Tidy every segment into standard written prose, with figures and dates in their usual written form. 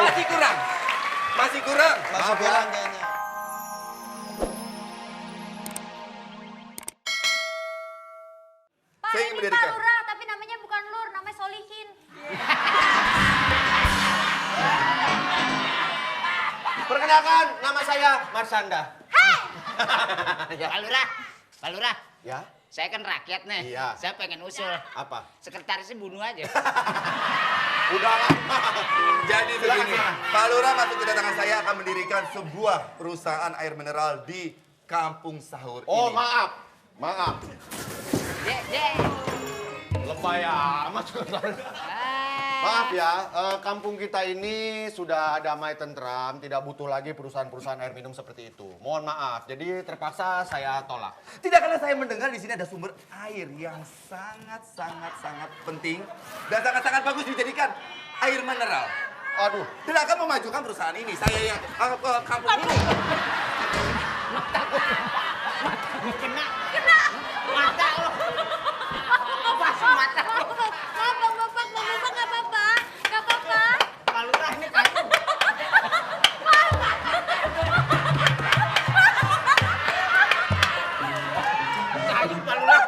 Masih kurang. Masih kurang. Masih kurang kayaknya. Pak, Saya ingin ini mendirikan. Pak Lurah, tapi namanya bukan Lur, namanya Solihin. Perkenalkan, nama saya Marsanda. Pak Lurah, Pak Lurah, Ya? saya kan rakyat nih. Iya. Saya pengen usul. Apa? Sekretarisnya bunuh aja. Udah lama. Jadi begini, Pak Lurah masuk kedatangan saya akan mendirikan sebuah perusahaan air mineral di Kampung Sahur Oh, ini. maaf. Maaf. Je. Lebay amat. Maaf ya, kampung kita ini sudah damai tentram, tidak butuh lagi perusahaan-perusahaan air minum seperti itu. Mohon maaf, jadi terpaksa saya tolak. Tidak, karena saya mendengar di sini ada sumber air yang sangat penting dan sangat bagus dijadikan air mineral. Aduh, Dan akan memajukan perusahaan ini. Saya yang kampung ini. Kena. Mata lo. Pas mata lo. Maaf, Bang Bapak nggak apa-apa. Nggak apa-apa. Pak Lurah ini kayu. Kayu Pak Lurah.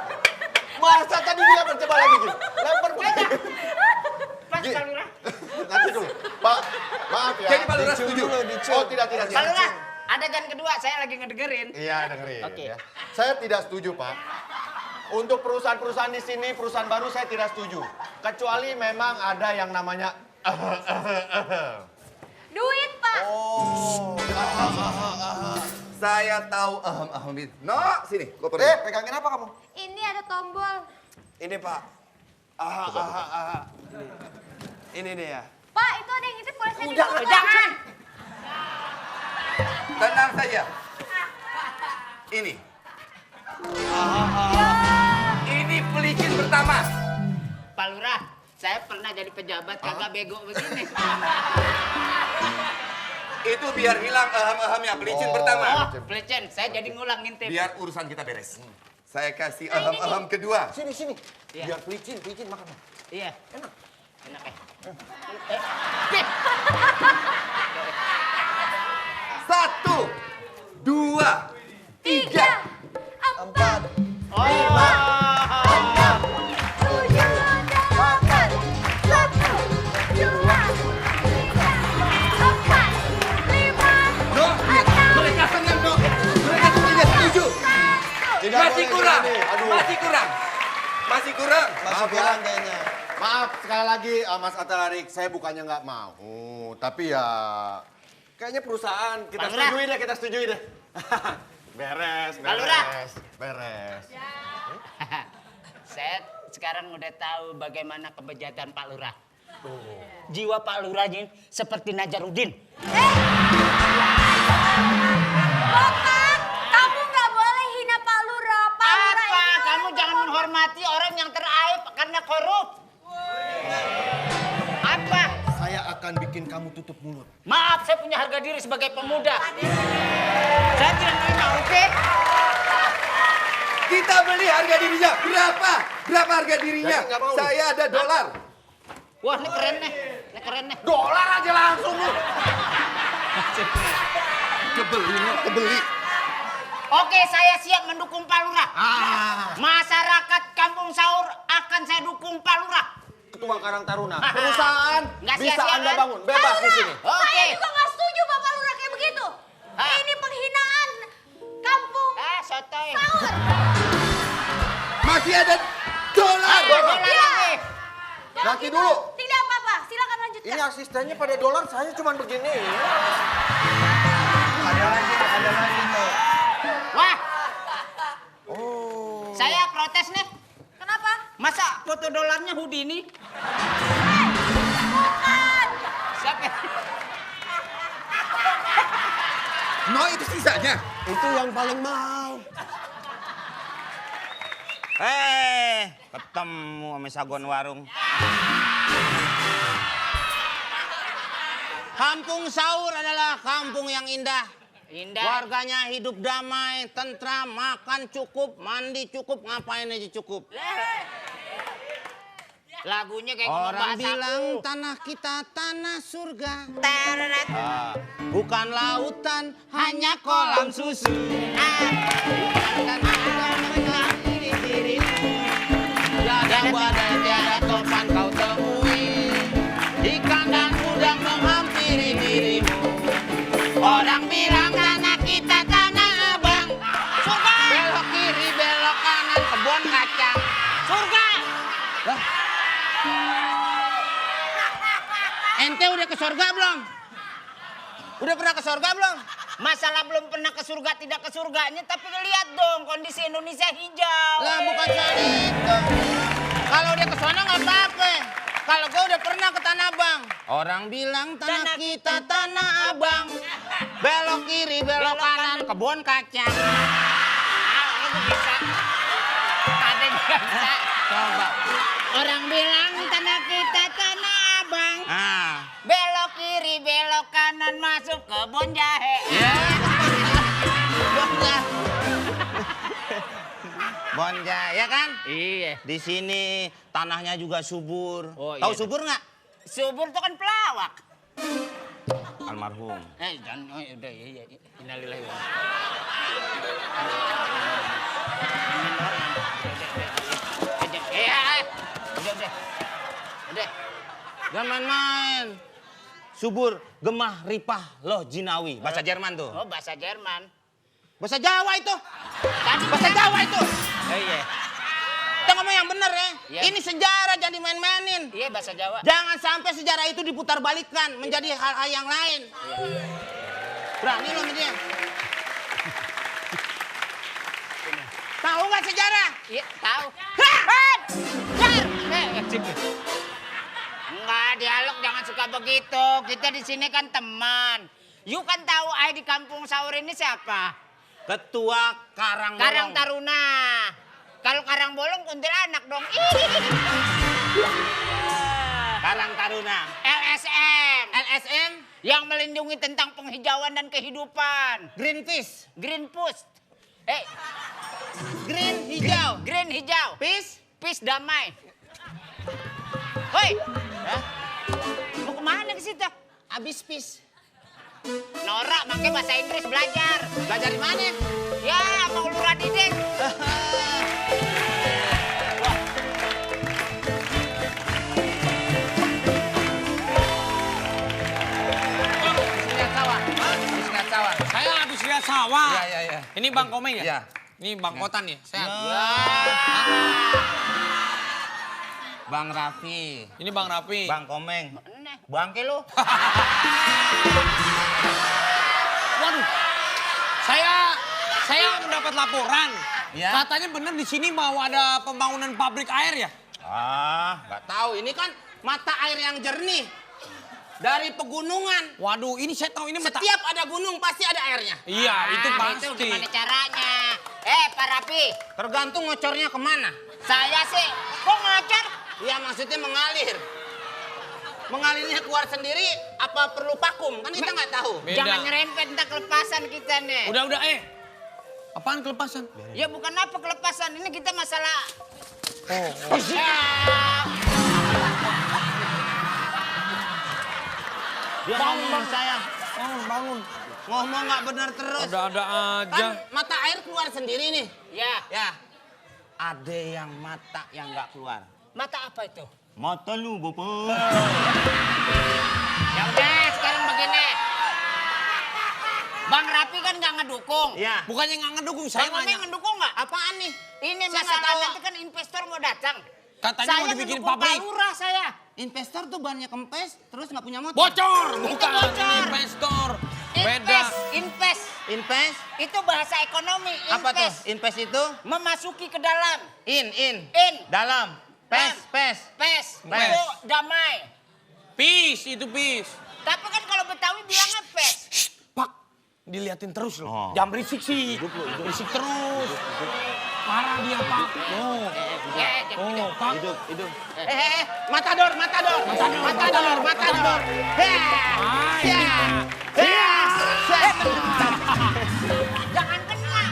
masa tadi dia coba lagi, Ji? Lempar begini. Pas Ji. Pak Lurah. Nanti dulu. Pak, maaf ya. Jadi Pak Lurah setuju? Oh, tidak. Pak Lurah, adegan kedua saya lagi ngedengerin. Iya, dengerin. Oke. Ya. Saya tidak setuju, Pak. Untuk perusahaan-perusahaan di sini, perusahaan baru saya tidak setuju. Kecuali memang ada yang namanya Duit, Pak. Oh. Saya tahu ini. No, sini, kopernya. Pegangin apa kamu? Ini ada tombol. Ini Pak. Ini dia. Pak, itu ada yang ngintip, boleh saya Udah, duduk, Pak? jangan. Tenang saja. Ini. Ini pelicin pertama. Pak Lurah, saya pernah jadi pejabat kagak bego begini. Itu biar hilang ya pelicin pertama. Oh, pelicin, saya jadi ngulang ngintip. Biar urusan kita beres. Saya kasih kedua. Sini. Iya. Biar pelicin makan. Iya. Enak ya. Satu, dua, tiga. Empat, Oh. tujuh, delapan, satu, dua, tiga, empat, lima, No, mereka senang, no. Mereka tidak setuju. Tidak Masih boleh kurang. begini. Aduh. Masih kurang. Masih kurang. Maaf ya. Maaf sekali lagi Mas Atalarik, saya bukannya nggak mau, tapi ya kayaknya perusahaan kita Pak Lurah. setujuin deh. beres. Pak Lurah. Beres. Saya sekarang udah tahu bagaimana kebejatan Pak Lurah. Jiwa Pak Lurah ini seperti Najarudin. Bapak, kamu nggak boleh hina Pak Lurah. Pak Lurah Apa? ini Kamu orang jangan menghormati orang yang teraib karena korup. Apa? Saya akan bikin kamu tutup mulut. Maaf, saya punya harga diri sebagai pemuda. Saya tidak terima, oke? Kita beli harga dirinya. Berapa? Berapa harga dirinya? Jadi nggak mau. Saya ada dolar. Wah, ini keren nih. Ini keren nih. Dolar aja langsung lu. Kebeli. Oke, saya siap mendukung Pak Lurah. Masyarakat Kampung Sahur akan saya dukung Pak Lurah. Ketua Karang Taruna, perusahaan Nggak bisa sia-sia, Anda kan? bangun, bebas di sini. Saya Oke. juga nggak setuju Bapak Lurah kayak begitu. Hah? Ini penghinaan kampung Sotoy. Sahur. Masih ada dolar. Dolar lagi. Ya, Nanti gitu. dulu. Tidak apa-apa, silakan lanjutkan. Ini asistennya pada dolar, saya cuma begini. Ada lagi tuh. Wah, Oh. saya protes nih. Kenapa? Masa foto dolarnya Houdini? Bukan. Siapa? No, itu sisanya. Itu yang paling mahal. Ketemu sama Sagon Warung. Kampung Sahur adalah kampung yang indah. Indah. Warganya hidup damai, tentram, makan cukup, mandi cukup, ngapain aja cukup. Lagunya kayak ngomong Orang bahasa bilang aku. tanah kita tanah surga. Teret. Bukan lautan, hanya kolam susu. Tiada badai, tiada topan kau temui. Ikan dan udang menghampiri dirimu. Orang bilang tanah kita tanah abang. Surga. Belok kiri, belok kanan, kebun kacang. Surga. Lah. Ente udah ke surga belum? Udah pernah ke surga belum? Masalah belum pernah ke surga tidak ke surganya, tapi lihat dong kondisi Indonesia hijau. Lah bukan soal itu. Kalau udah ke sana nggak apa-apa. Kalau gue udah pernah ke Tanah Abang. Orang bilang tanah kita Tanah Abang. Belok kiri, belok kanan, kebun kacang. Itu bisa. Ada juga bisa. Coba. Orang bilang tanah kita tanah abang. Ah. Belok kiri, belok kanan, masuk kebun jahe. Ya. Bonja. Bonja, ya kan? Iya. Di sini tanahnya juga subur. Oh, iya. Tahu subur nggak? Subur itu kan pelawak. Almarhum. Jangan, udah, iya. Innalillahi wa udah. Jangan main-main. Subur, gemah, ripah, loh, jinawi. Bahasa Jerman tuh. Oh, bahasa Jerman. Bahasa Jawa itu. Tadi Bahasa Jawa itu. iya. Kita ngomong yang bener ya. Iya. Ini sejarah, jangan dimain-mainin. Iya, bahasa Jawa. Jangan sampai sejarah itu diputar balikkan menjadi hal-hal yang lain. Berani lo sama dia. Tahu nggak sejarah? Iya, tahu. Enggak, dialog jangan suka begitu. Kita di sini kan teman. You kan tahu ayah di kampung Saur ini siapa? Ketua Karang Bolong. Karang Taruna. Kalau Karang Bolong kuntilanak dong. Karang Taruna. LSM. LSM. Yang melindungi tentang penghijauan dan kehidupan. Greenpeace. Greenpeace. Green hijau. Green hijau. Peace. Peace damai. Hoi. Mau kemana ke situ? Abis peace. Norak, pakai bahasa Inggris belajar. Belajar di mana? Ya, mau lurah didik. Habis lihat sawah. Habis lihat sawah. Saya habis lihat sawah. Iya. Ini Bang Komeng ya? Iya. Ini Bang Kotan ya? Sehat. Bang Raffi. Ini Bang Rapi. Bang Komeng. Mana? Bangke lu. Waduh. Saya mendapat laporan. Ya. Katanya bener di sini mau ada pembangunan pabrik air ya? Nggak tahu. Ini kan mata air yang jernih. Dari pegunungan. Waduh, ini saya tahu ini mata. Setiap ada gunung pasti ada airnya. Iya, itu Itu pasti. gimana caranya? Pak Rapi, Tergantung ngocornya kemana. saya sih kok ngacor? Ya maksudnya mengalir. Mengalirnya keluar sendiri apa perlu vakum? Kan kita nggak tahu. Beda. Jangan nyerempet entah kelepasan kita nih. Udah, apaan kelepasan? Ya bukan apa kelepasan, ini kita masalah. Oh. Dia ngomong saya. Bangun. Ngomong nggak benar terus. Ada aja. Kan mata air keluar sendiri nih. Ya, Ya. Ada yang mata yang nggak keluar. mata apa itu? Mata lu, Bapak. Ya udah, sekarang begini. Bang Rapi kan nggak ngedukung. Ya. Bukannya nggak ngedukung, saya Bang Komeng nanya. ngedukung nggak? Apaan nih? Ini Saya nggak masalah tahu. nanti kan investor mau datang. Katanya saya mau dibikin ngedukung pabrik. Pak Lurah saya. Investor tuh bannya kempes, terus nggak punya motor. Bocor, bukan bocor. ini investor. Beda. Invest. Invest? Itu bahasa ekonomi. Apa tuh? Invest. Invest itu? Memasuki ke dalam. In. In. Dalam. Pes. Pes. Pes. Itu damai. Peace, itu peace. Tapi kan kalau Betawi bilangnya pes. Pak, diliatin terus loh. Oh. Jangan berisik sih. Berisik terus. Parah dia, Pak. Oh. Pak. Hidup. Matador. Jangan kena.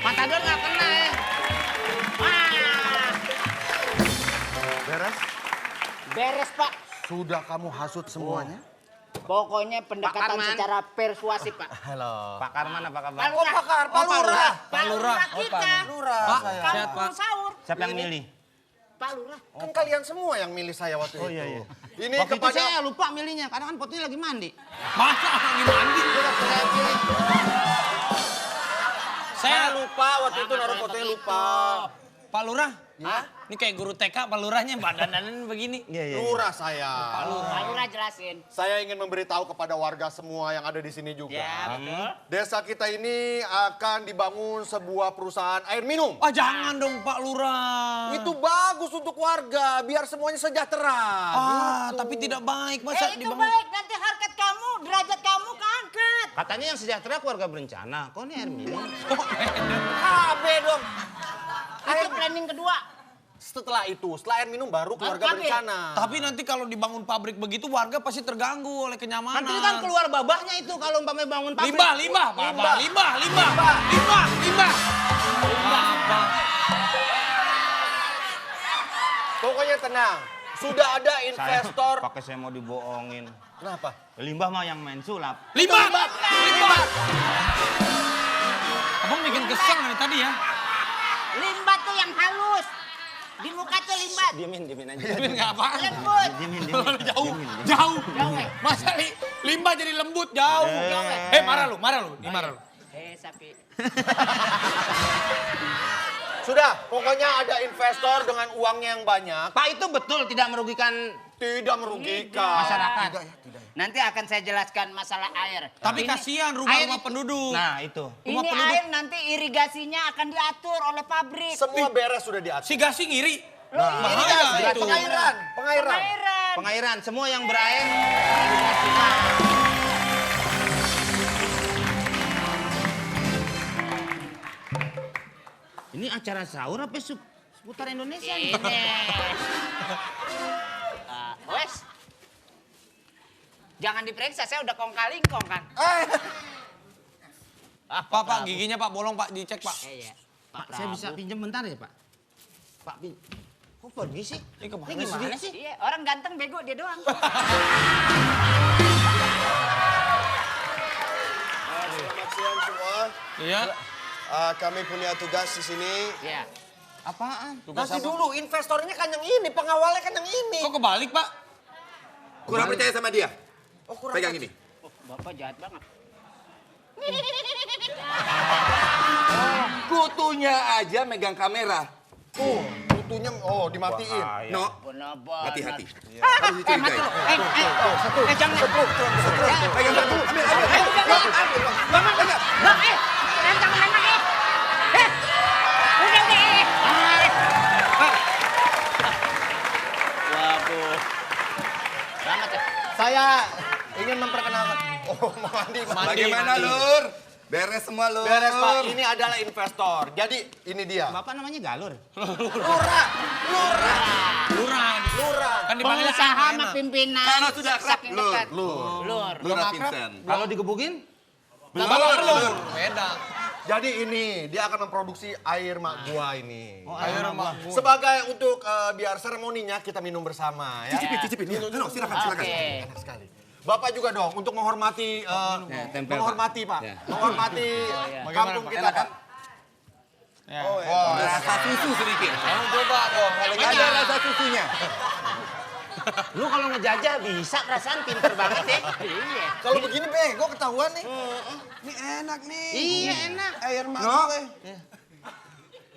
Matador nggak kena ya. Ah. Beres? Sudah kamu hasut semuanya? Pokoknya pendekatan Karman. secara persuasif, Pak. Halo. Pak Karman apa kabar? Pak Lurah. Pak Lurah. Pak Lurah kita. Lurah saya. Kampung Saur. Siapa yang milih? Pak Lurah. Kan kalian semua yang milih saya waktu itu. iya, iya. Ini Waktu itu kepada... saya lupa milihnya, karena kan fotonya lagi mandi. Masa lagi mandi? Saya pilih. Saya lupa waktu itu naruh fotonya lupa. Pak Lurah. Ini kayak guru TK, Pak Lurahnya badan-badan begini. Lurah saya. Pak Lurah jelasin. Saya ingin memberitahu kepada warga semua yang ada di sini juga. Ya, betul. Desa kita ini akan dibangun sebuah perusahaan air minum. Ah jangan dong Pak Lurah. Itu bagus untuk warga, biar semuanya sejahtera. Tapi tidak baik. Masa Itu dibangun? baik, nanti harkat kamu, derajat kamu keangkat. Katanya yang sejahtera keluarga berencana. Kok ini air minum? KB dong. Itu planning kedua. Setelah air minum baru keluarga KB. berencana. Tapi nanti kalau dibangun pabrik begitu warga pasti terganggu oleh kenyamanan. Nanti kan keluar babahnya itu kalau umpamanya bangun pabrik. Limbah. Pokoknya tenang. Sudah ada investor. Pakai saya mau dibohongin. Kenapa? Limbah mah yang main sulap. Limbah. Abang bikin kesel dari tadi ya. Limbah tuh yang halus. Di muka tuh limbah. Diemin aja. Bikin nggak apa? Lembut. Diemin. Jauh. Jauh, eh. Masa limbah jadi lembut jauh. Marah lu. Ini marah lu. Sapi. Sudah, pokoknya ada investor dengan uangnya yang banyak. Pak itu betul tidak merugikan Tidak merugikan. masyarakat. Nanti akan saya jelaskan masalah air. Tapi Ini kasihan air rumah-rumah itu- penduduk. Nah itu. Ini Rumah penduduk. air nanti irigasinya akan diatur oleh pabrik. Semua beres sudah diatur. Si Gasi ngiri. Loh, Bahaya Irigasi, itu. pengairan. Pengairan. Pengairan semua yang berair. Ini acara sahur apa seputar Indonesia? Ini. Wes. Jangan diperiksa, saya udah kong-kalingkong kan. Pak, giginya Pak bolong Pak, dicek Pak. Iya. Pak, saya bisa pinjam bentar ya Pak? Pak, kok pergi sih? Ini kemana Ini gimana sih? Iya, orang ganteng bego dia doang. Selamat siang semua. Iya. Kami punya tugas di sini. Iya. Apaan? Nanti dulu, investornya kan yang ini, pengawalnya kan yang ini. Kok kebalik Pak? Kurang percaya sama dia. Oh, kurang Pegang ini. Bapak jahat banget. Kutunya aja megang kamera. Kutunya, dimatiin. No, Benar-benar. hati-hati. Harus dicurigai. Jangan. Pegang satu. Ambil. Jangan main lagi. Udah deh. Waduh. Selamat ya. Saya ingin memperkenalkan. Mau mandi. Bagaimana, Lur? Beres semua, Lur. Beres Pak, ini adalah investor. Jadi ini dia. Bapak namanya Galur. Lurah. Kan dipanggilnya Pengusaha enak. sama pimpinan. Kalau sudah akrab, saking Lur. dekat. Lur Belum akrab? Vincent. Kalau digebukin? Belum. Beda. Jadi ini, dia akan memproduksi air mak gua ini. Ayo Mak. Sebagai untuk biar seremoninya kita minum bersama ya. Cicipin. No, silakan. Oke. Enak sekali. Bapak juga dong untuk menghormati tempel, menghormati Pak. Ya. Menghormati kampung Pak? kita Pak. Ya. Rasa susu sedikit. Kamu coba dong. Kalau gitu. Ada rasa susunya. Lu kalau ngejajah bisa perasaan pinter banget ya. Iya. Kalau begini bego ketahuan nih. Ini enak nih. Iya enak. Air mak No. gue.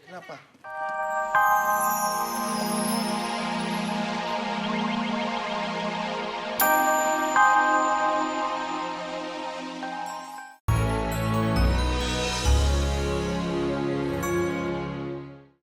Kenapa?